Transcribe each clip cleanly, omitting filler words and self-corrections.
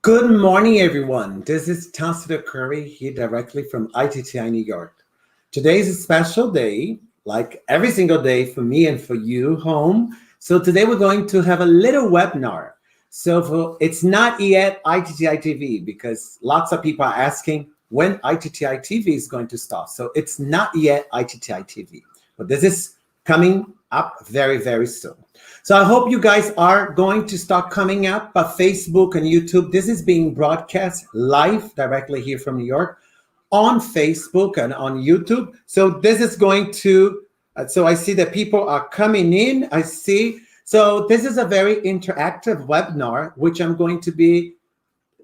Good morning, everyone. This is Tassiter Curry here directly from iTTi, New York. Today is a special day, like every single day for me and for you home. So today we're going to have a little webinar. It's not yet iTTi TV because lots of people are asking when iTTi TV is going to start. So it's not yet iTTi TV, but this is coming up very, very soon. So I hope you guys are going to start coming up by Facebook and YouTube. This is being broadcast live directly here from New York on Facebook and on YouTube. So this is going to, so I see that people are coming in. I see. So this is a very interactive webinar, which I'm going to be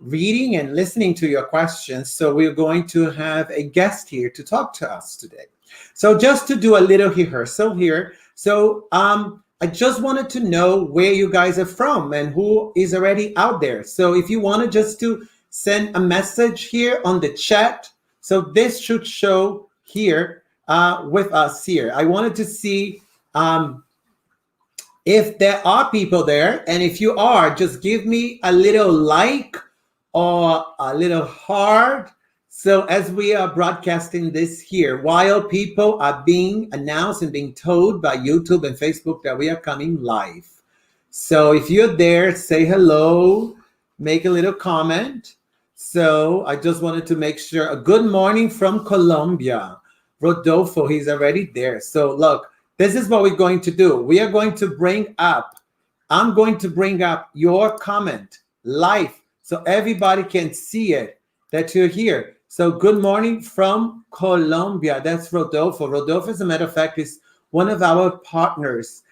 reading and listening to your questions. So we're going to have a guest here to talk to us today. So just to do a little rehearsal here. So I just wanted to know where you guys are from and who is already out there. So if you want to just to send a message here on the chat. So this should show here with us here. I wanted to see if there are people there. And if you are, just give me a little like or a little heart. So as we are broadcasting this here, while people are being announced and being told by YouTube and Facebook that we are coming live. So if you're there, say hello, make a little comment. So I just wanted to make sure. A good morning from Colombia. Rodolfo, he's already there. So look, this is what we're going to do. We are going to I'm going to bring up your comment live so everybody can see it, that you're here. So good morning from Colombia. That's Rodolfo. Rodolfo, as a matter of fact, is one of our partners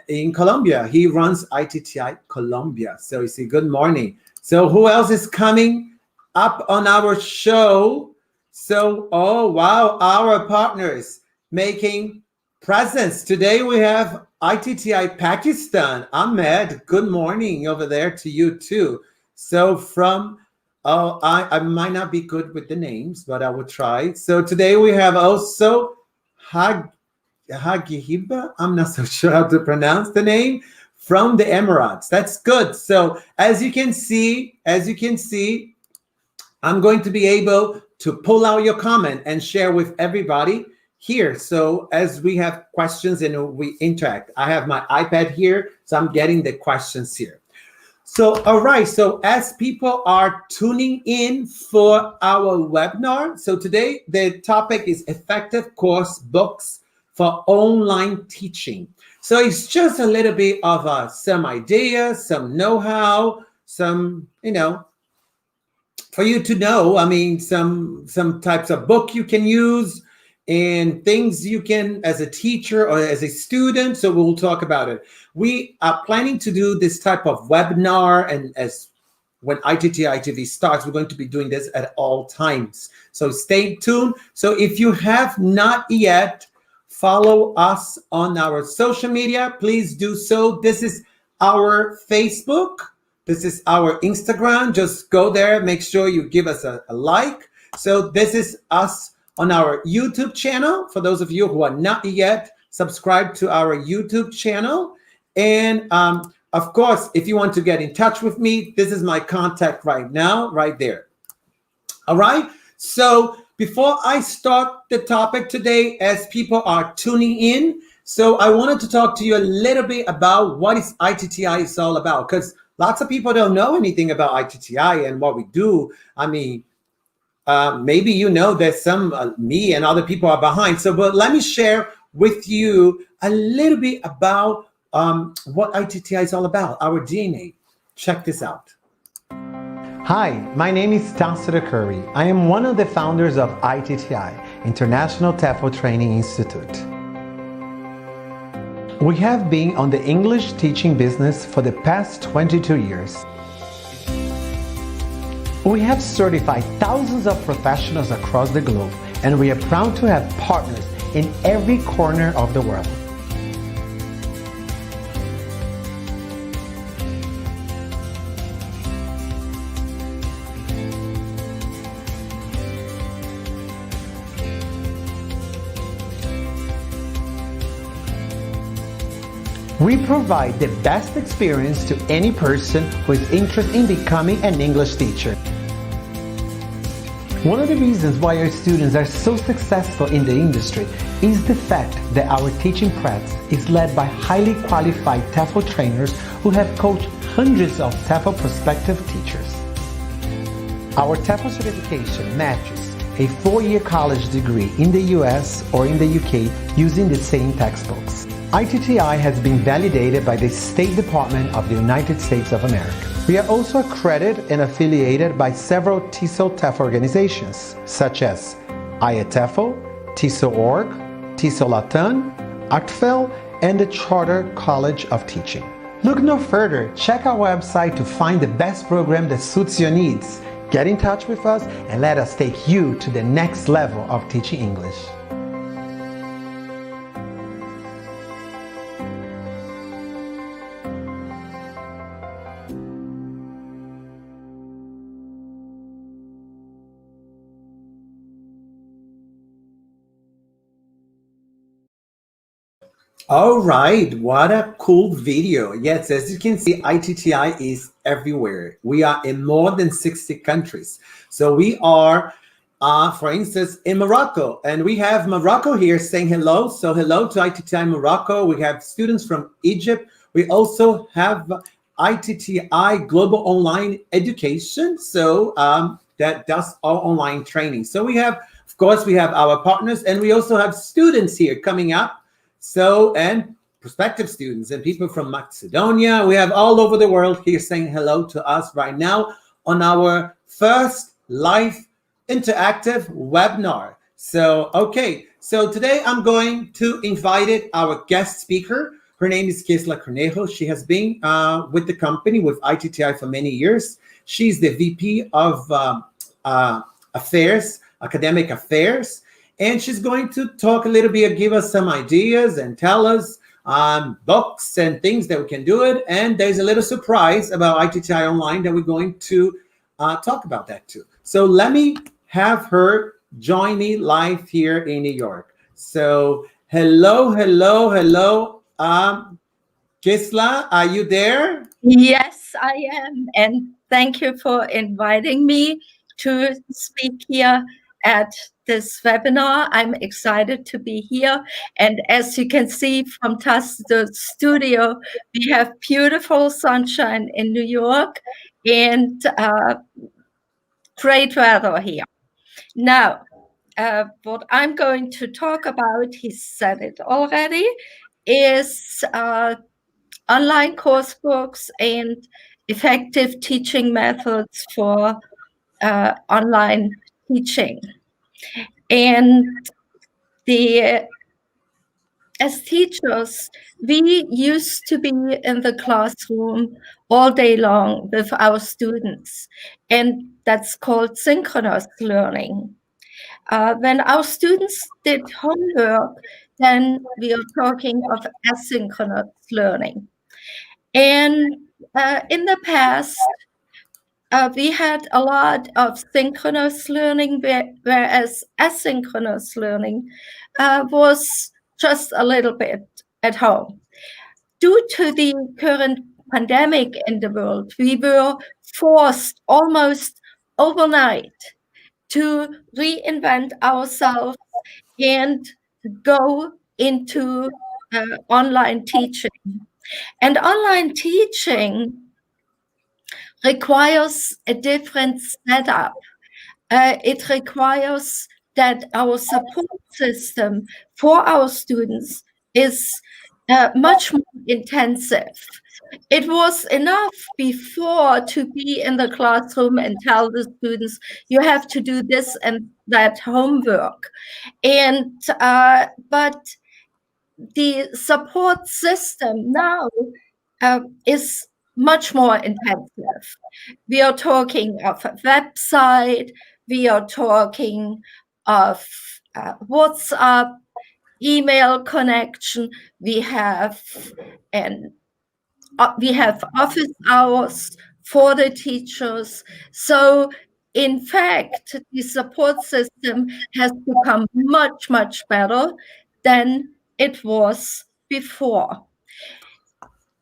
in Colombia. He runs iTTi Colombia. So you see, good morning. So who else is coming up on our show? So, oh, wow, our partners making presence. Today we have iTTi Pakistan. Ahmed, good morning over there to you too. So from I might not be good with the names, but I will try. So today we have also Hagihiba. I'm not so sure how to pronounce the name, from the Emirates. That's good. So as you can see, I'm going to be able to pull out your comment and share with everybody here. So as we have questions and we interact, I have my iPad here, so I'm getting the questions here. So, all right. So as people are tuning in for our webinar, so today the topic is effective course books for online teaching. So it's just a little bit of some ideas, some know-how, some, for you to know, I mean, some types of book you can use and things you can as a teacher or as a student. So we'll talk about it. We are planning to do this type of webinar, and as when iTTi TV starts, we're going to be doing this at all times. So stay tuned. So if you have not yet follow us on our social media, please do so. This is our Facebook. This is our Instagram. Just go there. Make sure you give us a like. So this is us on our YouTube channel. For those of you who are not yet subscribed to our YouTube channel. And of course, if you want to get in touch with me, this is my contact right now, right there. All right. So before I start the topic today, as people are tuning in, so I wanted to talk to you a little bit about what is iTTi is all about, because lots of people don't know anything about iTTi and what we do. I mean, maybe there's some me and other people are behind. So, but let me share with you a little bit about what iTTi is all about, our DNA. Check this out. Hi, my name is Tassiter Curry. I am one of the founders of iTTi, International TEFL Training Institute. We have been on the English teaching business for the past 22 years. We have certified thousands of professionals across the globe, and we are proud to have partners in every corner of the world. We provide the best experience to any person who is interested in becoming an English teacher. One of the reasons why our students are so successful in the industry is the fact that our teaching practice is led by highly qualified TEFL trainers who have coached hundreds of TEFL prospective teachers. Our TEFL certification matches a 4-year college degree in the US or in the UK using the same textbooks. iTTi has been validated by the State Department of the United States of America. We are also accredited and affiliated by several TESOL-TEFL organizations, such as iTTi, TESOL.org, TESOL Latam, ACTFL, and the Charter College of Teaching. Look no further. Check our website to find the best program that suits your needs. Get in touch with us and let us take you to the next level of teaching English. All right, what a cool video. Yes, as you can see, iTTi is everywhere. We are in more than 60 countries. So we are, for instance, in Morocco, and we have Morocco here saying hello. So hello to iTTi Morocco. We have students from Egypt. We also have iTTi Global Online Education. So that does all online training. So we have, of course, we have our partners, and we also have students here coming up. So, and prospective students and people from Macedonia, we have all over the world here saying hello to us right now on our first live interactive webinar. So, okay, so today I'm going to invite our guest speaker. Her name is Gisela Cornejo. She has been with the company, with iTTi for many years. She's the VP of Affairs, Academic Affairs. And she's going to talk a little bit, give us some ideas and tell us books and things that we can do it. And there's a little surprise about iTTi Online that we're going to talk about that too. So let me have her join me live here in New York. So hello. Gisela, are you there? Yes, I am. And thank you for inviting me to speak here at this webinar. I'm excited to be here. And as you can see from the studio, we have beautiful sunshine in New York and great weather here. Now, what I'm going to talk about, he said it already, is online course books and effective teaching methods for online teaching. And as teachers, we used to be in the classroom all day long with our students, and that's called synchronous learning. When our students did homework, then we are talking of asynchronous learning. And in the past, we had a lot of synchronous learning, whereas asynchronous learning was just a little bit at home. Due to the current pandemic in the world, we were forced almost overnight to reinvent ourselves and go into online teaching. And online teaching requires a different setup. It requires that our support system for our students is much more intensive. It was enough before to be in the classroom and tell the students, you have to do this and that homework. And but the support system now is much more intensive. We are talking of a website, we are talking of WhatsApp, email connection, we have office hours for the teachers. So in fact, the support system has become much, much better than it was before.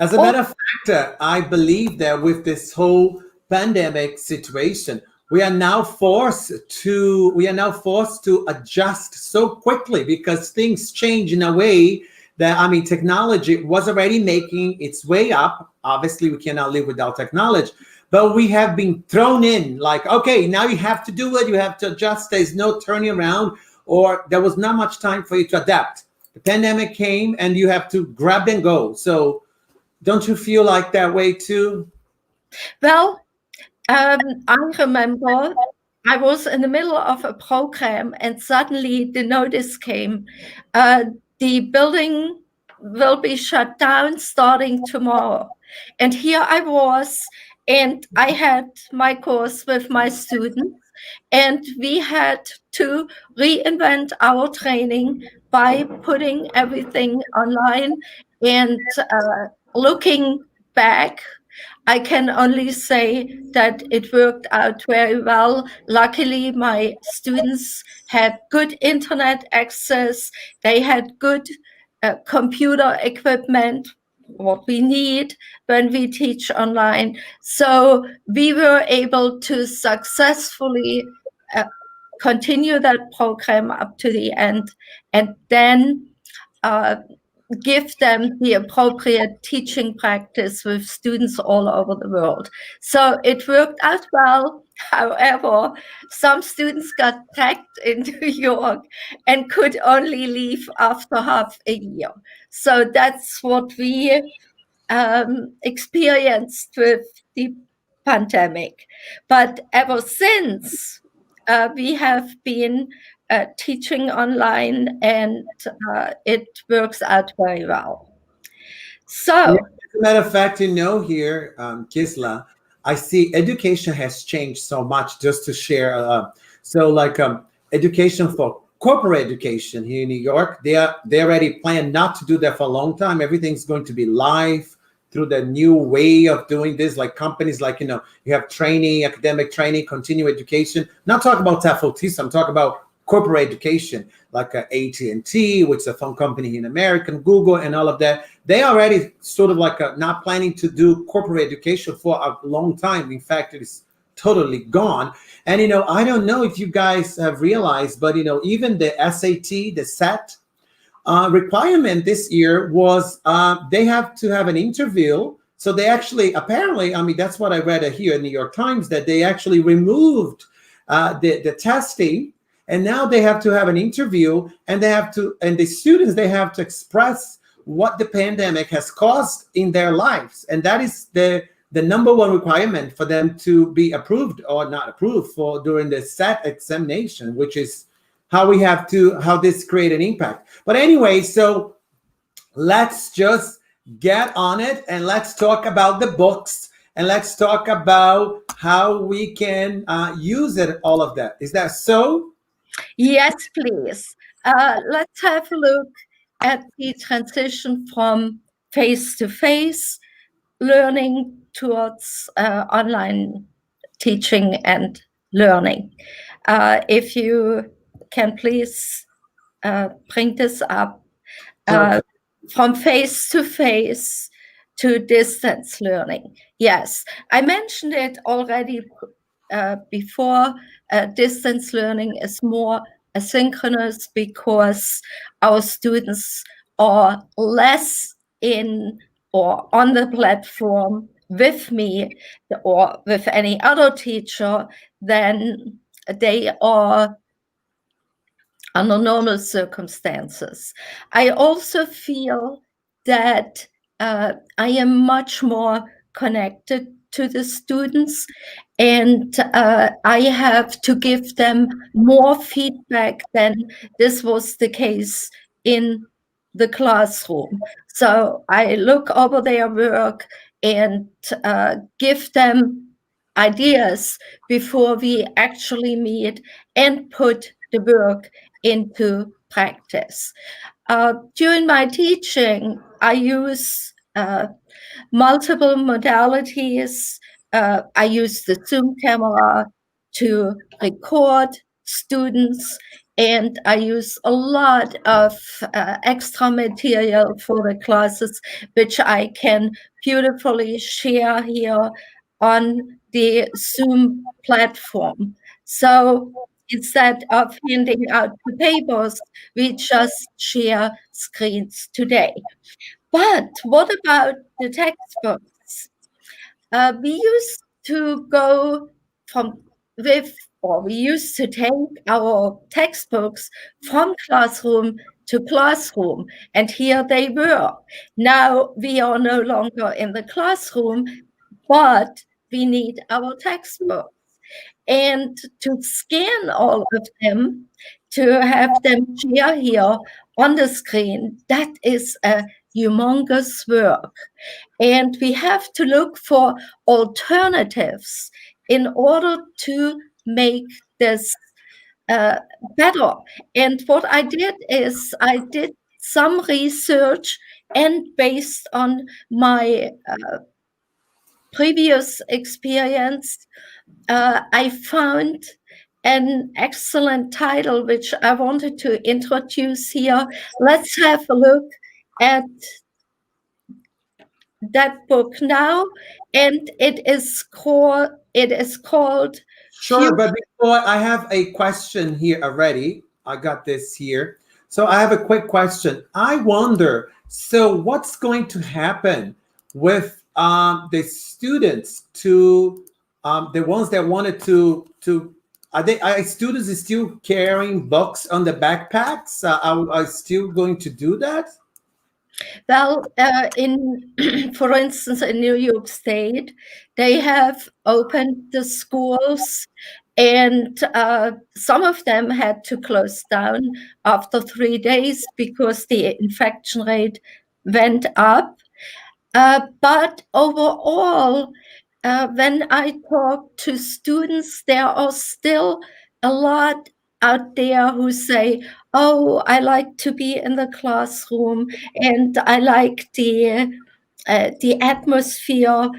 As a matter of fact, I believe that with this whole pandemic situation, we are now forced to adjust so quickly because things change in a way that, I mean, technology was already making its way up. Obviously, we cannot live without technology, but we have been thrown in like, okay, now you have to do it. You have to adjust. There's no turning around, or there was not much time for you to adapt. The pandemic came and you have to grab and go. So don't you feel like that way too? Well, I remember I was in the middle of a program and suddenly the notice came, the building will be shut down starting tomorrow. And here I was, and I had my course with my students, and we had to reinvent our training by putting everything online. And looking back, I can only say that it worked out very well. Luckily, my students had good internet access. They had good computer equipment, what we need when we teach online. So we were able to successfully continue that program up to the end, and then give them the appropriate teaching practice with students all over the world. So it worked out well. However, some students got tagged in New York and could only leave after half a year. So that's what we experienced with the pandemic. But ever since, we have been teaching online, and it works out very well. Yeah, So, as a matter of fact, here, Kisla, I see education has changed so much. Just to share, education for corporate education here in New York, they already plan not to do that for a long time. Everything's going to be live through the new way of doing this. Like companies, like you have training, academic training, continuing education. Not talking about TEFL, I'm talking about corporate education, like ATT, which is a phone company in America, Google, and all of that. They already sort of like not planning to do corporate education for a long time. In fact, it is totally gone. And I don't know if you guys have realized, but even the SAT, the SAT requirement this year was they have to have an interview. So they actually, apparently, I mean, that's what I read here in New York Times, that they actually removed the testing. And now they have to have an interview, and the students, they have to express what the pandemic has caused in their lives. And that is the number one requirement for them to be approved or not approved for during the SAT examination, which is how this create an impact. But anyway, so let's just get on it and let's talk about the books, and let's talk about how we can use it, all of that. Is that so? yes, please. Let's have a look at the transition from face-to-face learning towards online teaching and learning. If you can please bring this up. From face-to-face to distance learning. Yes, I mentioned it already before. Distance learning is more asynchronous because our students are less in or on the platform with me or with any other teacher than they are under normal circumstances. I also feel that I am much more connected to the students, and I have to give them more feedback than this was the case in the classroom. So I look over their work and give them ideas before we actually meet and put the work into practice. During my teaching, I use multiple modalities. I use the Zoom camera to record students, and I use a lot of extra material for the classes, which I can beautifully share here on the Zoom platform. So instead of handing out the papers, we just share screens today. But what about the textbooks? We used to go from with, or we used to take our textbooks from classroom to classroom, and here they were. Now we are no longer in the classroom, but we need our textbooks. And to scan all of them, to have them share here on the screen, that is a humongous work. And we have to look for alternatives in order to make this better. And what I did is I did some research, and based on my previous experience, I found an excellent title which I wanted to introduce here. Let's have a look at that book now, and it is called Sure, but before I have a question here already. I got this here. So I have a quick question. I wonder, so what's going to happen with the students to the ones that wanted to are students still carrying books on the backpacks? Are still going to do that? Well, for instance, in New York State, they have opened the schools, and some of them had to close down after 3 days because the infection rate went up. But overall, when I talk to students, there are still a lot out there who say, "Oh, I like to be in the classroom, and I like the atmosphere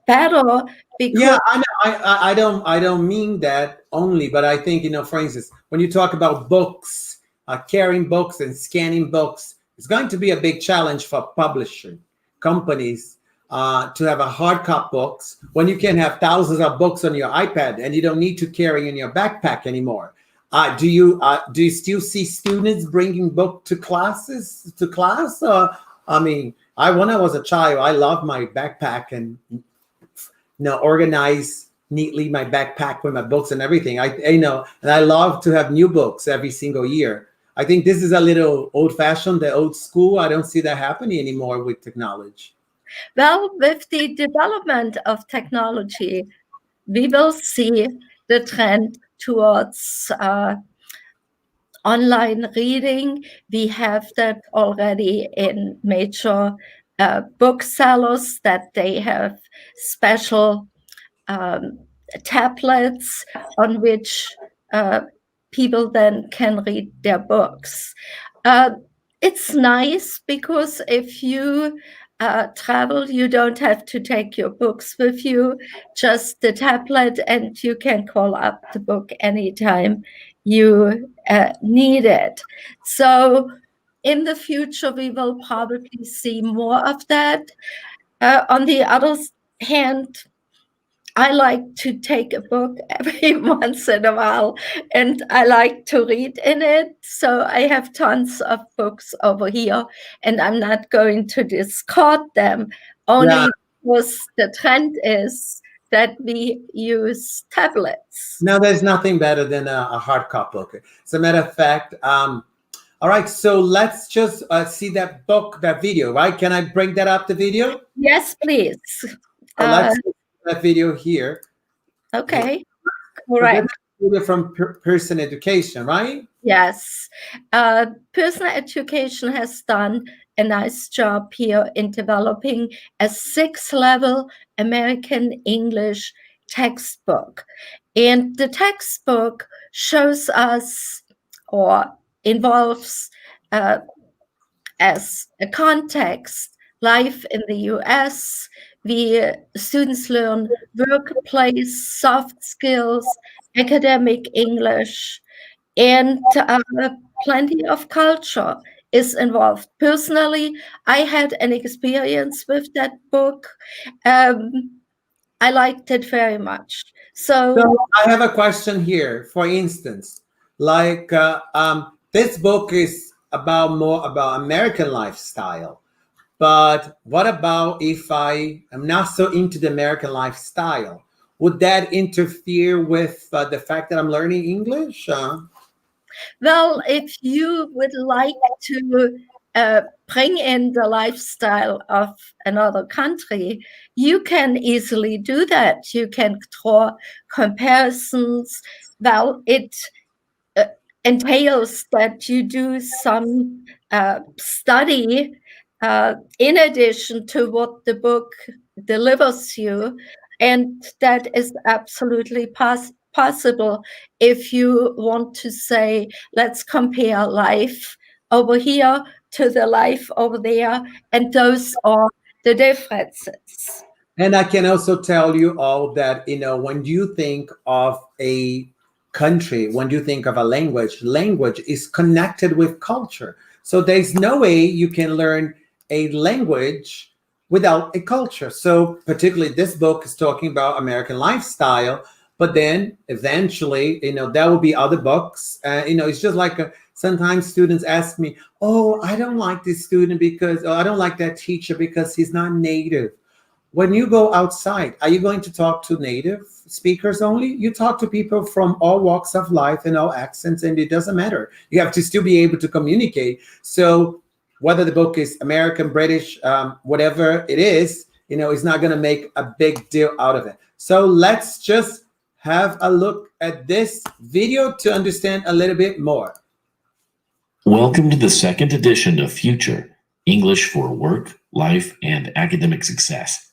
better Yeah, because." I know. I don't mean that only, but I think, for instance, when you talk about books, carrying books and scanning books, it's going to be a big challenge for publishing companies to have a hard copy books when you can have thousands of books on your iPad and you don't need to carry in your backpack anymore. Do you still see students bringing book to class? I mean, I when I was a child, I loved my backpack and organize neatly my backpack with my books and everything. And I love to have new books every single year. I think this is a little old fashioned, the old school. I don't see that happening anymore with technology. Well, with the development of technology, we will see the trend towards online reading. We have that already in major booksellers, that they have special um, tablets on which people then can read their books. Uh, it's nice because if you travel, you don't have to take your books with you, just the tablet, and you can call up the book anytime you need it. So in the future, we will probably see more of that. On the other hand, I like to take a book every once in a while, and I like to read in it. So I have tons of books over here, and I'm not going to discard them, Yeah. only because the trend is that we use tablets. Now there's nothing better than a hard copy book. As a matter of fact, all right. So let's just see that book, that video, right? Can I bring that up, the video? Yes, please. Let's see that video here. Okay, So this is correct. a video from Person Education, right? Yes. Personal education has done a nice job here in developing a 6-level American English textbook. And the textbook shows us, or involves as a context, life in the US, Students learn workplace, soft skills, academic English, and plenty of culture is involved. Personally, I had an experience with that book. Um, I liked it very much. So So, I have a question here. For instance, like this book is about more about American lifestyle. But what about if I am not so into the American lifestyle? Would that interfere with the fact that I'm learning English? well, if you would like to bring in the lifestyle of another country, you can easily do that. You can draw comparisons. Well, it uh, entails that you do some study in addition to what the book delivers you. And that is absolutely possible if you want to say, let's compare life over here to the life over there, and those are the differences. And I can also tell you all that, when you think of a country, when you think of a language, language is connected with culture. So there's no way you can learn a language without a culture. So particularly this book is talking about American lifestyle, but then eventually, there will be other books. It's just like sometimes students ask me, oh, I don't like this student because, or I don't like that teacher because he's not native. When you go outside, are you going to talk to native speakers only? You talk to people from all walks of life and all accents, and it doesn't matter. You have to still be able to communicate. So whether the book is American, British, whatever it is, it's not going to make a big deal out of it. So let's just have a look at this video to understand a little bit more. Welcome to the second edition of Future, English for Work, Life, and Academic Success.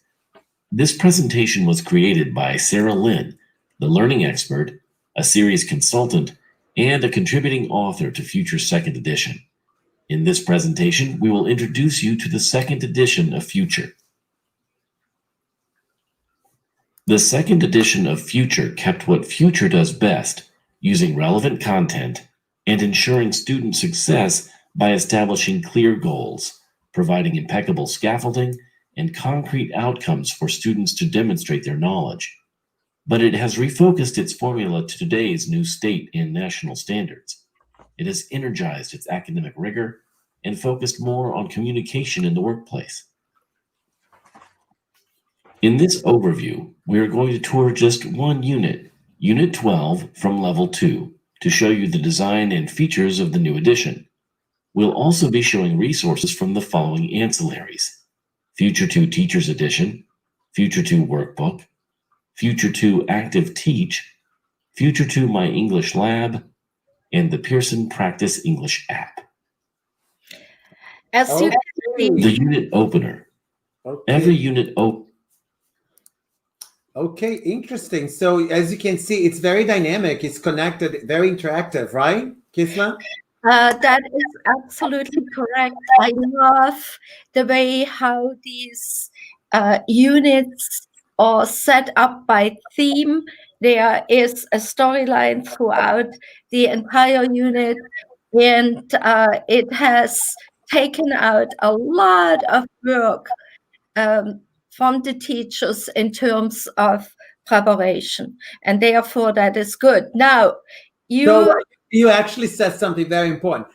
This presentation was created by Sarah Lynn, the learning expert, a series consultant, and a contributing author to Future's second edition. In this presentation, we will introduce you to the second edition of Future. The second edition of Future kept what Future does best, using relevant content and ensuring student success by establishing clear goals, providing impeccable scaffolding, and concrete outcomes for students to demonstrate their knowledge. But it has refocused its formula to today's new state and national standards. It has energized its academic rigor and focused more on communication in the workplace. In this overview, we are going to tour just one unit, Unit 12 from Level 2, to show you the design and features of the new edition. We'll also be showing resources from the following ancillaries: Future 2 Teachers Edition, Future 2 Workbook, Future 2 Active Teach, Future 2 My English Lab, and the Pearson Practice English app. As you can see, the unit opener. Okay. Every unit Okay, interesting. So as you can see, it's very dynamic. It's connected, very interactive, right, Kisla? that is absolutely correct. I love the way how these units are set up by theme. There is a storyline throughout the entire unit, and it has taken out a lot of work from the teachers in terms of preparation, and therefore that is good. Now, you actually said something very important.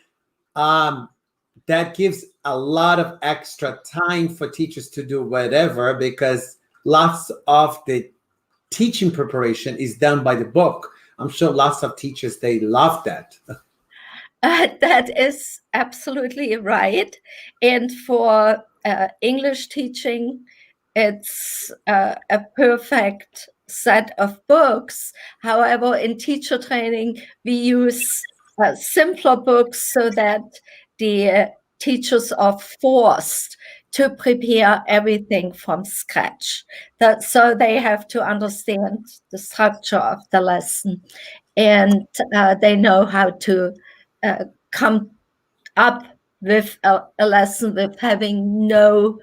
That gives a lot of extra time for teachers to do whatever, because lots of the teaching preparation is done by the book. I'm sure lots of teachers, they love that. That is absolutely right. And for English teaching, it's a perfect set of books. However, in teacher training, we use simpler books so that the teachers are forced to prepare everything from scratch. So they have to understand the structure of the lesson, and they know how to come up with a lesson with having no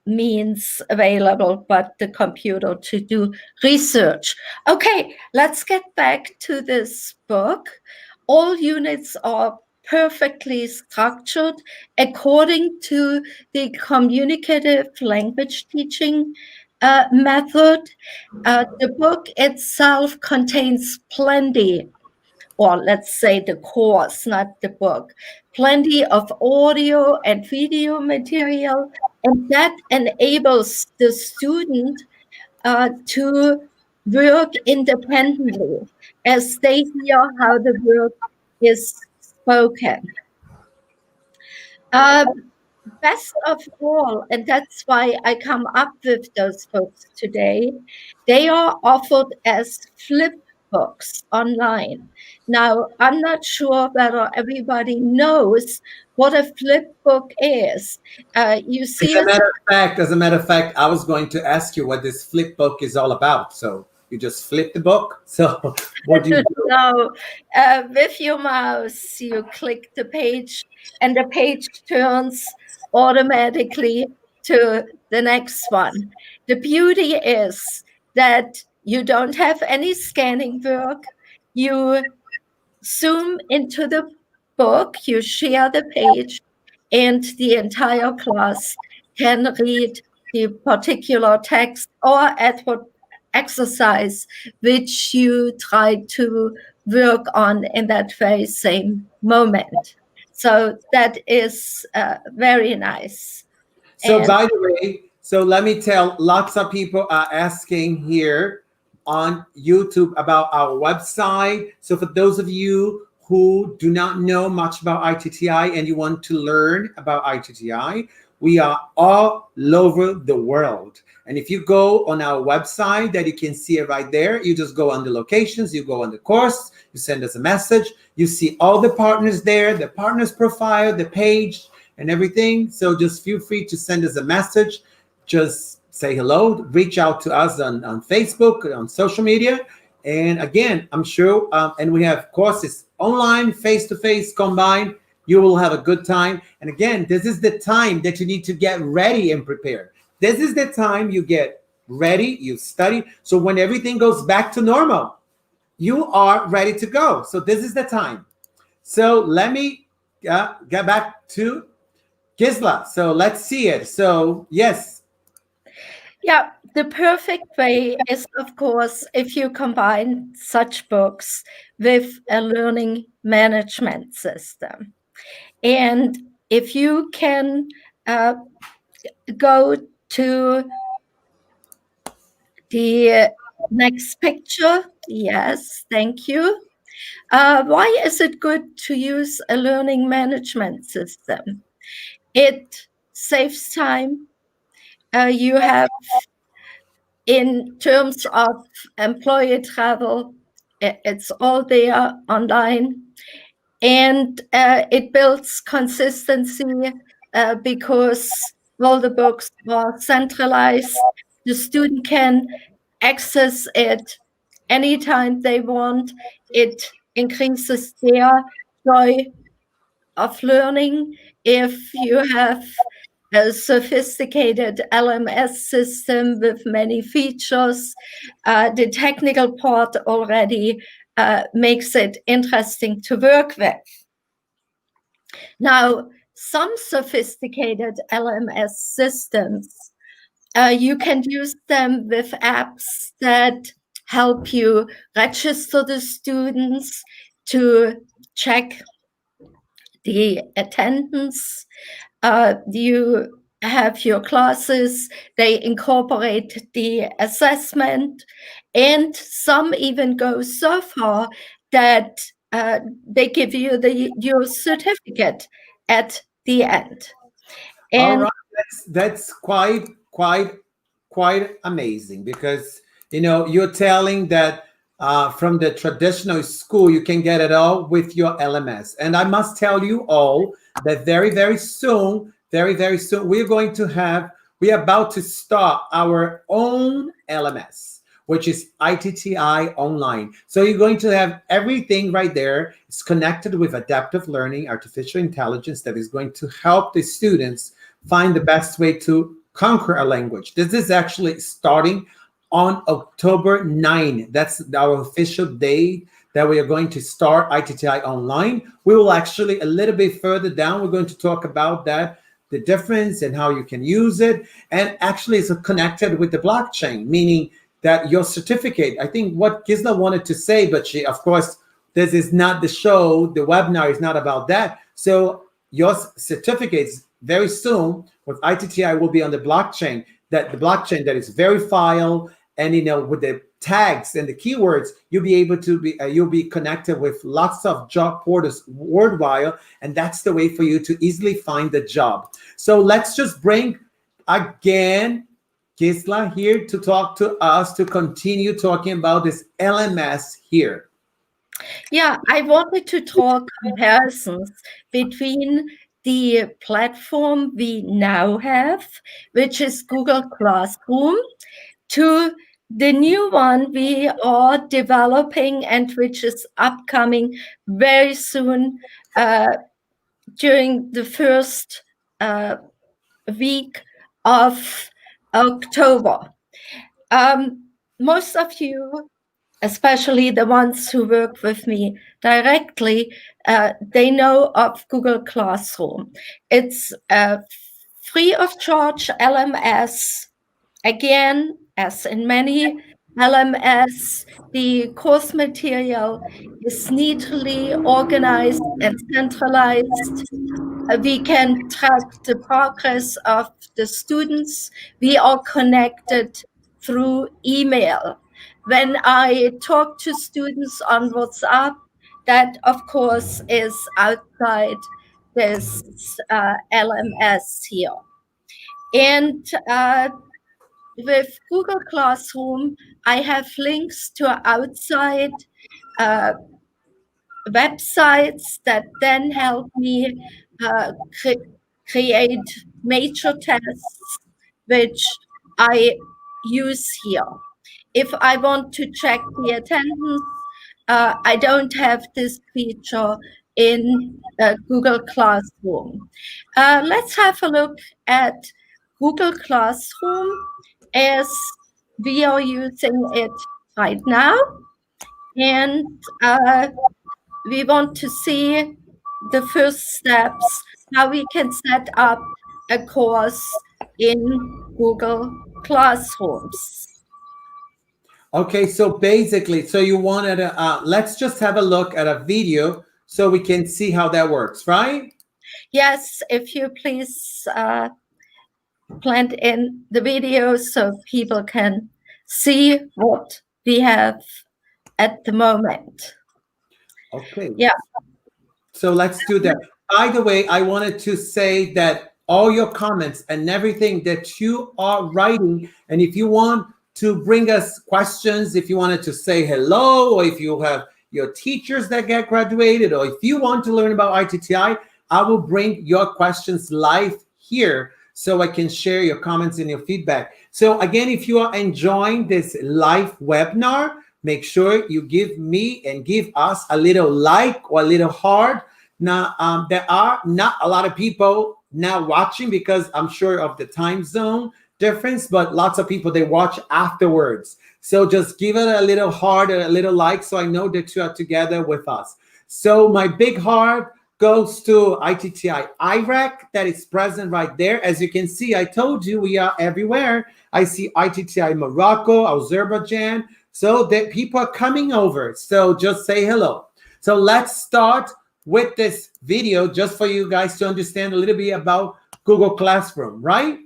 means available but the computer to do research. Okay, let's get back to this book. All units are perfectly structured according to the communicative language teaching method. The book itself contains plenty, or let's say the course, not the book, plenty of audio and video material, and that enables the student to work independently as they hear how the work is spoken. Best of all, and that's why I come up with those books today, they are offered as flip books online. Now, I'm not sure whether everybody knows what a flip book is. You see it. As a matter of fact, I was going to ask you what this flip book is all about. So you just flip the book. So what do you do? No, with your mouse, you click the page, and the page turns automatically to the next one. The beauty is that you don't have any scanning work. You zoom into the book, you share the page, and the entire class can read the particular text or exercise which you try to work on in that very same moment. So that is very nice. So And by the way, so let me tell, lots of people are asking here on YouTube about our website. So for those of you who do not know much about iTTi and you want to learn about iTTi, we are all over the world. And if you go on our website, that you can see it right there, you just go on the locations, you go on the course, you send us a message, you see all the partners there, the partners profile, the page, and everything. So just feel free to send us a message. Just say hello, reach out to us on Facebook, on social media. And again, I'm sure, and we have courses online, face-to-face, combined. You will have a good time. And again, this is the time that you need to get ready and prepare. This is the time you get ready, you study. So when everything goes back to normal, you are ready to go. So this is the time. So let me get back to Gisla. So let's see it. So yes. yeah, the perfect way is, of course, if you combine such books with a learning management system. And if you can go to the next picture. Yes, thank you. Why is it good to use a learning management system? It saves time. You have, in terms of employee travel, it's all there online. And it builds consistency because all the books are centralized. The student can access it anytime they want. It increases their joy of learning. If you have a sophisticated LMS system with many features, the technical part already makes it interesting to work with. Now, some sophisticated LMS systems, you can use them with apps that help you register the students, to check the attendance. You have your classes, they incorporate the assessment, and some even go so far that they give you your certificate at the end. All And right, that's quite amazing, because you're telling that from the traditional school you can get it all with your LMS. And I must tell you all that very soon, very soon, we're about to start our own LMS, which is iTTi Online. So you're going to have everything right there. It's connected with adaptive learning, artificial intelligence, that is going to help the students find the best way to conquer a language. This is actually starting on October 9. That's our official date that we are going to start iTTi online. We will actually a little bit further down, we're going to talk about that, the difference and how you can use it. And actually it's connected with the blockchain, meaning that your certificate, I think what Gisela wanted to say, but she, of course, this is not the show, the webinar is not about that. So your certificates very soon with iTTi will be on the blockchain, that the blockchain that is verifiable, and with the tags and the keywords, you'll be able to be you'll be connected with lots of job portals worldwide, and that's the way for you to easily find the job. So let's just bring again Gisela here to talk to us, to continue talking about this LMS here. Yeah, I wanted to talk comparisons between the platform we now have, which is Google Classroom, to the new one we are developing and which is upcoming very soon during the first week of October. Most of you, especially the ones who work with me directly, they know of Google Classroom. It's a free of charge LMS. Again, as in many LMS, the course material is neatly organized and centralized. We can track the progress of the students. We are connected through email. When I talk to students on WhatsApp, that of course is outside this LMS here. And with Google Classroom, I have links to outside websites that then help me create major tests, which I use here. If I want to check the attendance, I don't have this feature in Google Classroom. Let's have a look at Google Classroom as we are using it right now. And we want to see the first steps, how we can set up a course in Google Classrooms. Okay, so basically, so you wanted to, let's just have a look at a video so we can see how that works, right? Yes, if you please plant in the video so people can see what we have at the moment. Okay. Yeah. So let's do that. By the way, I wanted to say that all your comments and everything that you are writing, and if you want to bring us questions, if you wanted to say hello, or if you have your teachers that get graduated, or if you want to learn about iTTi, I will bring your questions live here so I can share your comments and your feedback. So again, if you are enjoying this live webinar, make sure you give me and give us a little like or a little heart. Now, there are not a lot of people now watching because I'm sure of the time zone difference, but lots of people, they watch afterwards. So just give it a little heart or a little like so I know that you are together with us. So my big heart goes to iTTi Iraq that is present right there. As you can see, I told you we are everywhere. I see iTTi Morocco, Azerbaijan. So that people are coming over. So just say hello. So let's start with this video just for you guys to understand a little bit about Google Classroom, right?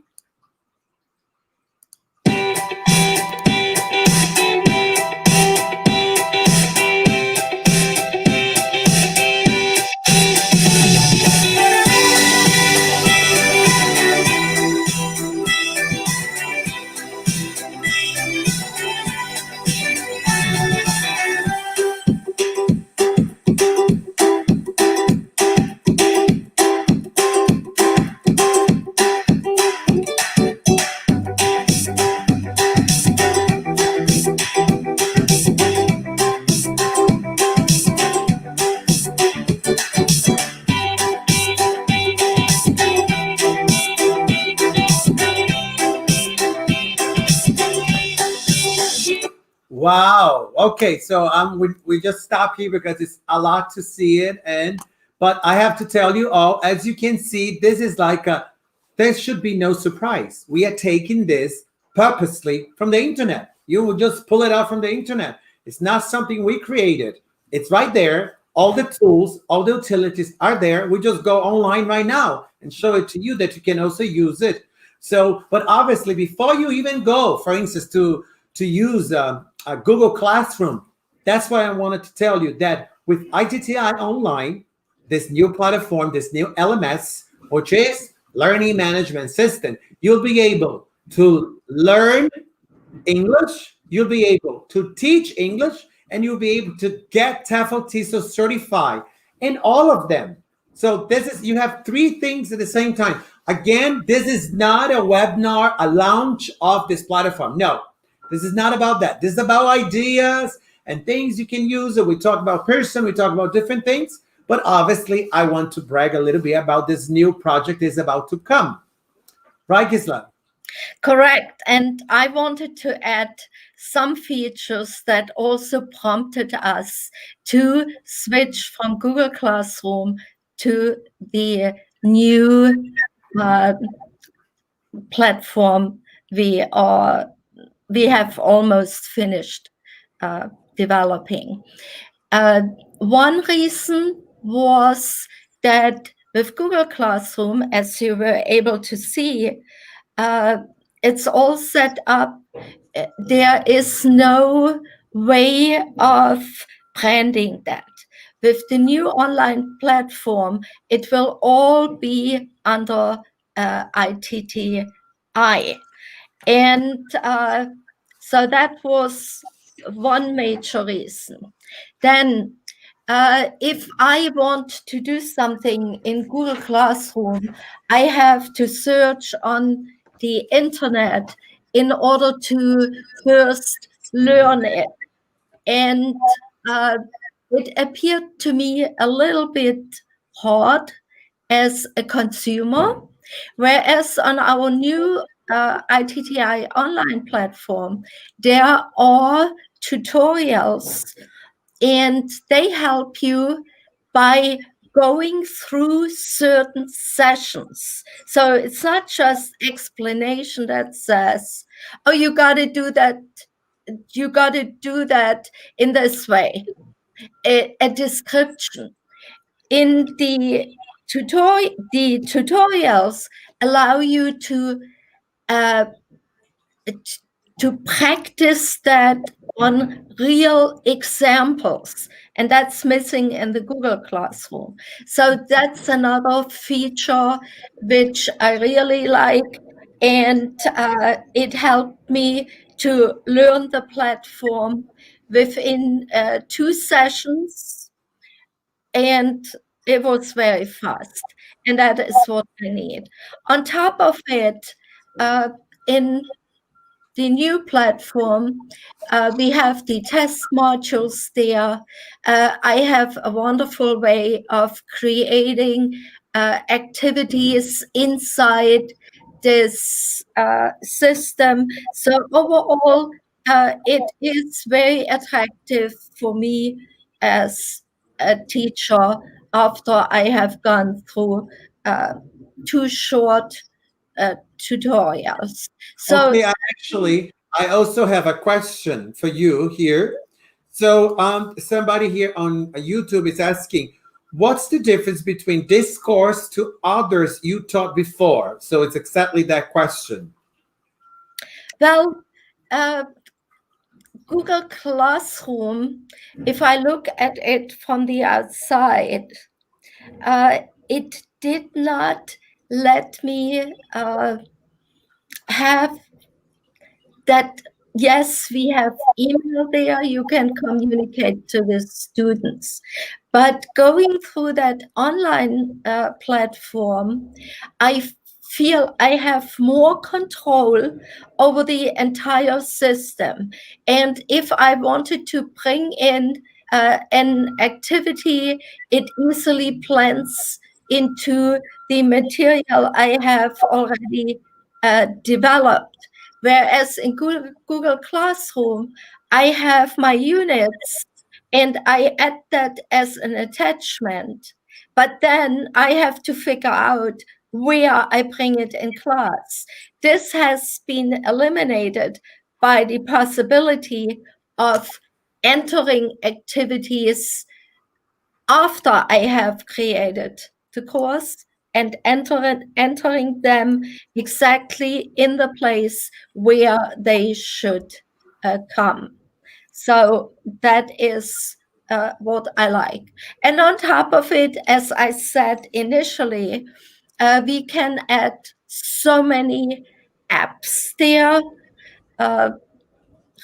Wow. Okay. So we just stop here because it's a lot to see it. But I have to tell you all, as you can see, this is like there should be no surprise. We are taking this purposely from the internet. You will just pull it out from the internet. It's not something we created. It's right there. All the tools, all the utilities are there. We just go online right now and show it to you that you can also use it. So, but obviously, before you even go, for instance, to use a Google Classroom, that's why I wanted to tell you that with iTTi Online, this new platform, this new LMS, which is Learning Management System, you'll be able to learn English, you'll be able to teach English, and you'll be able to get TEFL TESOL certified in all of them. So this is, you have three things at the same time. Again, this is not a webinar, a launch of this platform. No, this is not about that. This is about ideas and things you can use. And we talk about Pearson, we talk about different things. But obviously, I want to brag a little bit about this new project is about to come. Right, Gisela? Correct. And I wanted to add some features that also prompted us to switch from Google Classroom to the new platform we have almost finished developing. One reason was that with Google Classroom, as you were able to see, it's all set up. There is no way of branding that. With the new online platform, it will all be under iTTi. And so that was one major reason. Then, if I want to do something in Google Classroom, I have to search on the internet in order to first learn it. And it appeared to me a little bit hard as a consumer, whereas on our new iTTi online platform, there are tutorials and they help you by going through certain sessions. So it's not just explanation that says, oh, you got to do that. You got to do that in this way. A description. In the tutorials allow you to practice that on real examples, and that's missing in the Google Classroom. So that's another feature which I really like, and it helped me to learn the platform within 2 sessions, and it was very fast, and that is what I need. On top of it, in the new platform, we have the test modules there. I have a wonderful way of creating activities inside this system. So overall, it is very attractive for me as a teacher after I have gone through 2 short tutorials. So Okay, I also have a question for you here. So somebody here on YouTube is asking, what's the difference between this course to others you taught before? So it's exactly that question. well, Google Classroom, if I look at it from the outside, it did not let me have that. Yes, we have email there, you can communicate to the students. But going through that online platform, I feel I have more control over the entire system. And if I wanted to bring in an activity, it easily blends into the material I have already developed. Whereas in Google Classroom, I have my units and I add that as an attachment, but then I have to figure out where I bring it in class. This has been eliminated by the possibility of entering activities after I have created the course and entering them exactly in the place where they should come. So that is what I like. And on top of it, as I said initially, we can add so many apps there.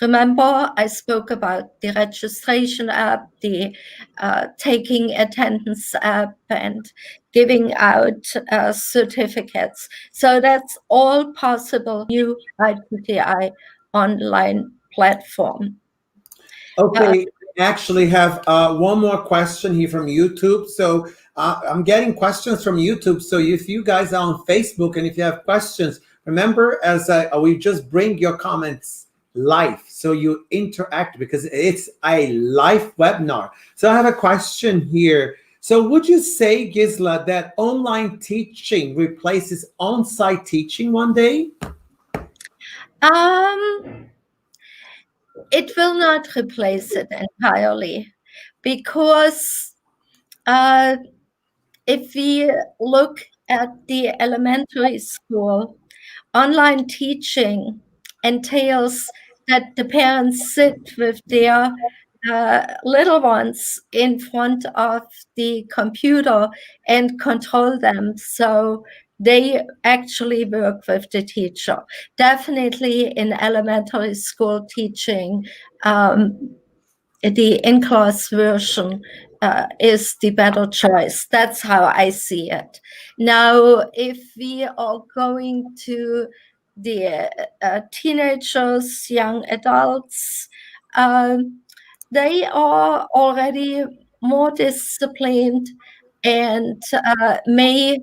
Remember, I spoke about the registration app, the taking attendance app, and giving out certificates. So that's all possible new iTTi online platform. Okay, I actually have one more question here from YouTube. So I'm getting questions from YouTube. So if you guys are on Facebook and if you have questions, remember as we just bring your comments live, so you interact because it's a live webinar. So I have a question here. So would you say, Gisela, that online teaching replaces on-site teaching one day? It will not replace it entirely, because if we look at the elementary school, online teaching entails that the parents sit with their little ones in front of the computer and control them. So they actually work with the teacher. Definitely in elementary school teaching, the in-class version is the better choice. That's how I see it. Now, if we are going to the teenagers, young adults, they are already more disciplined and may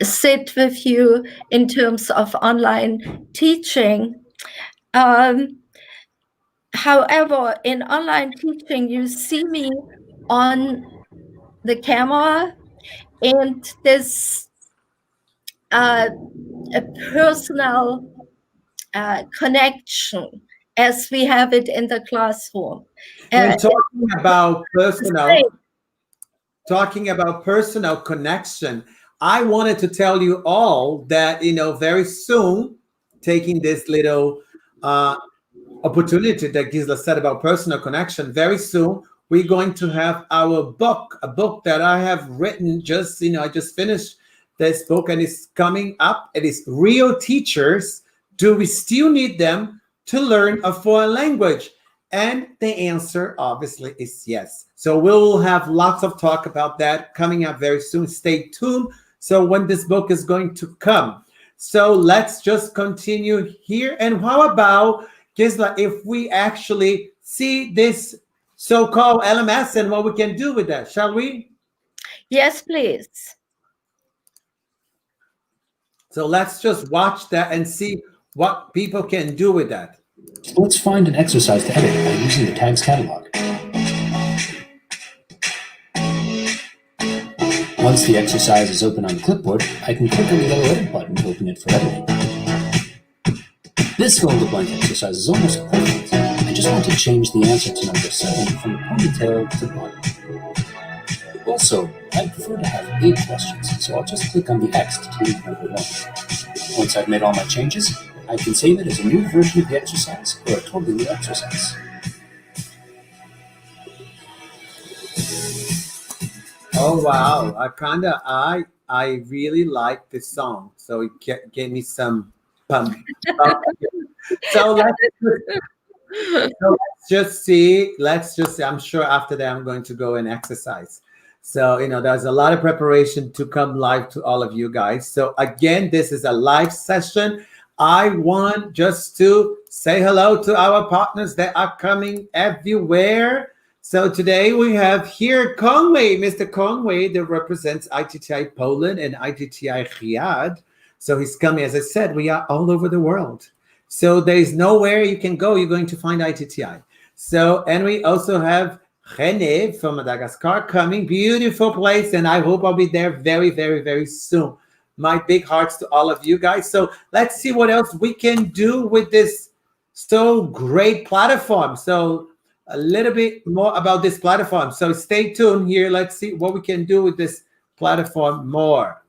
sit with you in terms of online teaching. However, in online teaching, you see me on the camera, and there's a personal connection as we have it in the classroom. And talking about personal connection, I wanted to tell you all that, very soon, taking this little opportunity that Gisela said about personal connection, very soon we're going to have our book, a book that I have written. I just finished this book and it's coming up. It is Real Teachers. Do we still need them to learn a foreign language? And the answer obviously is yes. So we'll have lots of talk about that coming up very soon. Stay tuned. So when this book is going to come. So let's just continue here. And how about, Gisela, if we actually see this so-called LMS and what we can do with that, shall we? Yes, please. So let's just watch that and see what people can do with that. Let's find an exercise to edit by using the tags catalog. Once the exercise is open on the clipboard, I can click on the yellow edit button to open it for editing. This fill-in-the-blank exercise is almost perfect. I just want to change the answer to number 7 from ponytail to bun. Also, I prefer to have 8 questions, so I'll just click on the X to delete number 1. Once I've made all my changes, I can save it as a new version of the exercise or a totally new exercise. Oh wow! I really like this song, so it gave me some pump. So let's just see. I'm sure after that I'm going to go and exercise. So there's a lot of preparation to come live to all of you guys. So again, this is a live session. I want just to say hello to our partners that are coming everywhere. So today we have here Conway, Mr. Conway, that represents iTTi Poland and iTTi Riyadh. So he's coming, as I said, we are all over the world. So there's nowhere you can go. You're going to find iTTi. So, and we also have René from Madagascar coming. Beautiful place. And I hope I'll be there very, very, very soon. My big hearts to all of you guys. So let's see what else we can do with this so great platform. So a little bit more about this platform. So stay tuned here. Let's see what we can do with this platform more.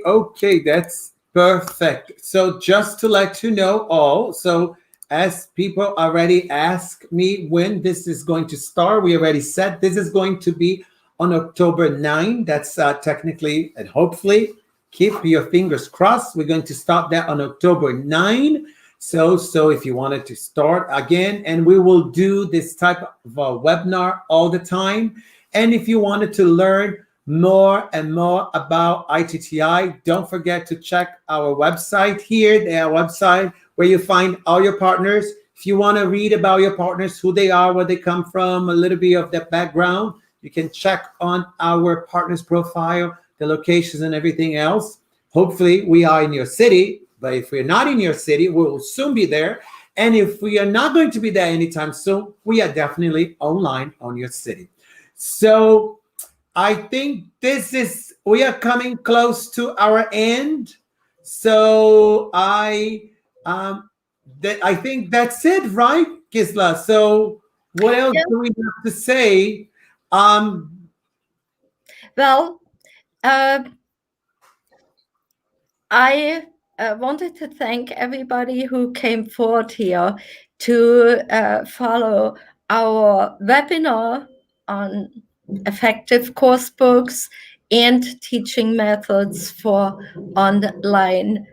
Okay, that's perfect. So just to let you know all, so as people already ask me when this is going to start, we already said this is going to be on October 9. That's technically and hopefully, keep your fingers crossed. We're going to start that on October 9. So if you wanted to start again, and we will do this type of webinar all the time. And if you wanted to learn more and more about iTTi, don't forget to check our website here, their website, where you find all your partners. If you want to read about your partners, who they are, where they come from, a little bit of their background, you can check on our partners profile, the locations and everything else. Hopefully we are in your city, but if we're not in your city, we will soon be there. And if we are not going to be there anytime soon, we are definitely online on your city. So I think we are coming close to our end. So I think that's it, right, Gisla? So what else do we have to say? Well, I wanted to thank everybody who came forward here to follow our webinar on effective course books and teaching methods for online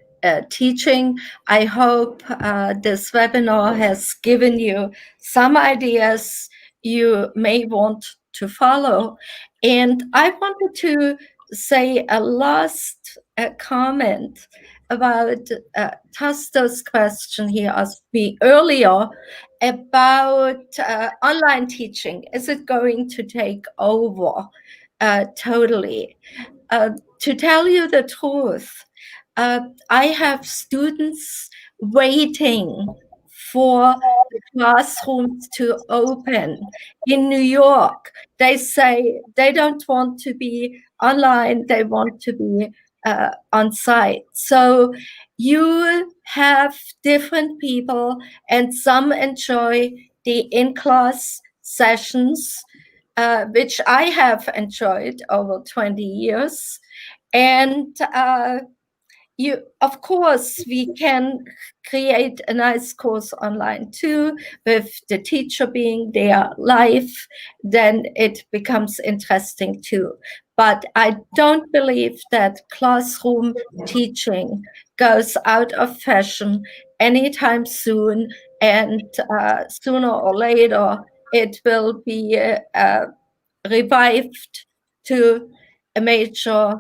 teaching. I hope this webinar has given you some ideas you may want to follow. And I wanted to say a last comment about Tasto's question he asked me earlier about online teaching. Is it going to take over totally? To tell you the truth, I have students waiting for the classrooms to open. In New York, they say they don't want to be online, they want to be on site. So you have different people, and some enjoy the in-class sessions, which I have enjoyed over 20 years. And of course, we can create a nice course online too, with the teacher being there live, then it becomes interesting too. But I don't believe that classroom teaching goes out of fashion anytime soon, and sooner or later it will be revived to a major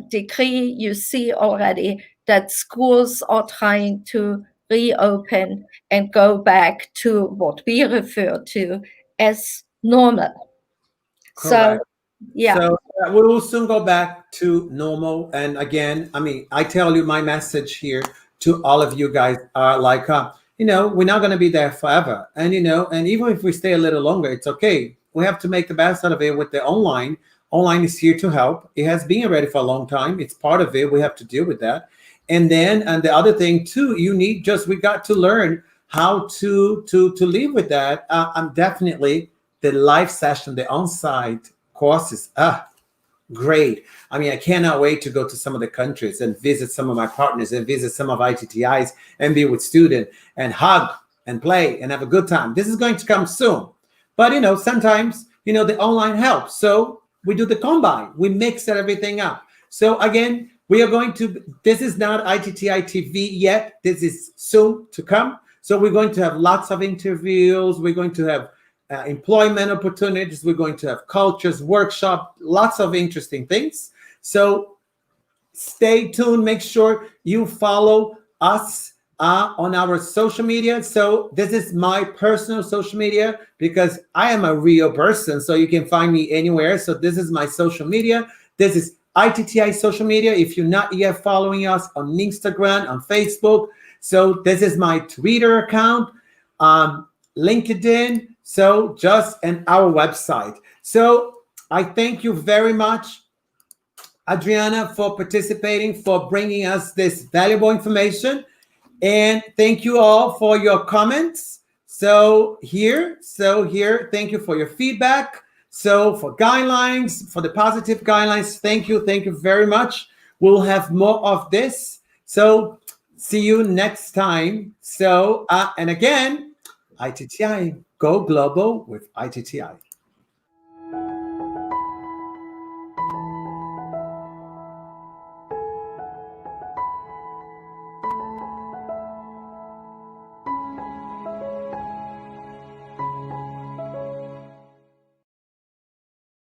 degree. You see already that schools are trying to reopen and go back to what we refer to as normal. Correct. So, yeah. So we will soon go back to normal. And again, I mean, I tell you my message here to all of you guys are like, we're not going to be there forever. And, and even if we stay a little longer, it's okay. We have to make the best out of it with the online. Online is here to help. It has been already for a long time. It's part of it. We have to deal with that. And the other thing too, we got to learn how to live with that. I'm definitely the live session, the on-site courses. Great. I mean, I cannot wait to go to some of the countries and visit some of my partners and visit some of iTTIs and be with students and hug and play and have a good time. This is going to come soon. But, sometimes, the online helps. So we do the combine. We mix everything up. So again, we are going to, this is not iTTI TV yet. This is soon to come. So we're going to have lots of interviews. We're going to have employment opportunities. We're going to have cultures, workshop, lots of interesting things. So stay tuned. Make sure you follow us on our social media. So this is my personal social media because I am a real person. So you can find me anywhere. So this is my social media. This is iTTI social media. If you're not yet following us on Instagram, on Facebook. So this is my Twitter account, LinkedIn. So and our website. So I thank you very much, Adriana, for participating, for bringing us this valuable information. And thank you all for your comments. So here, thank you for your feedback. So for guidelines, for the positive guidelines, thank you very much. We'll have more of this. So see you next time. So, and again, iTTI, go global with iTTI.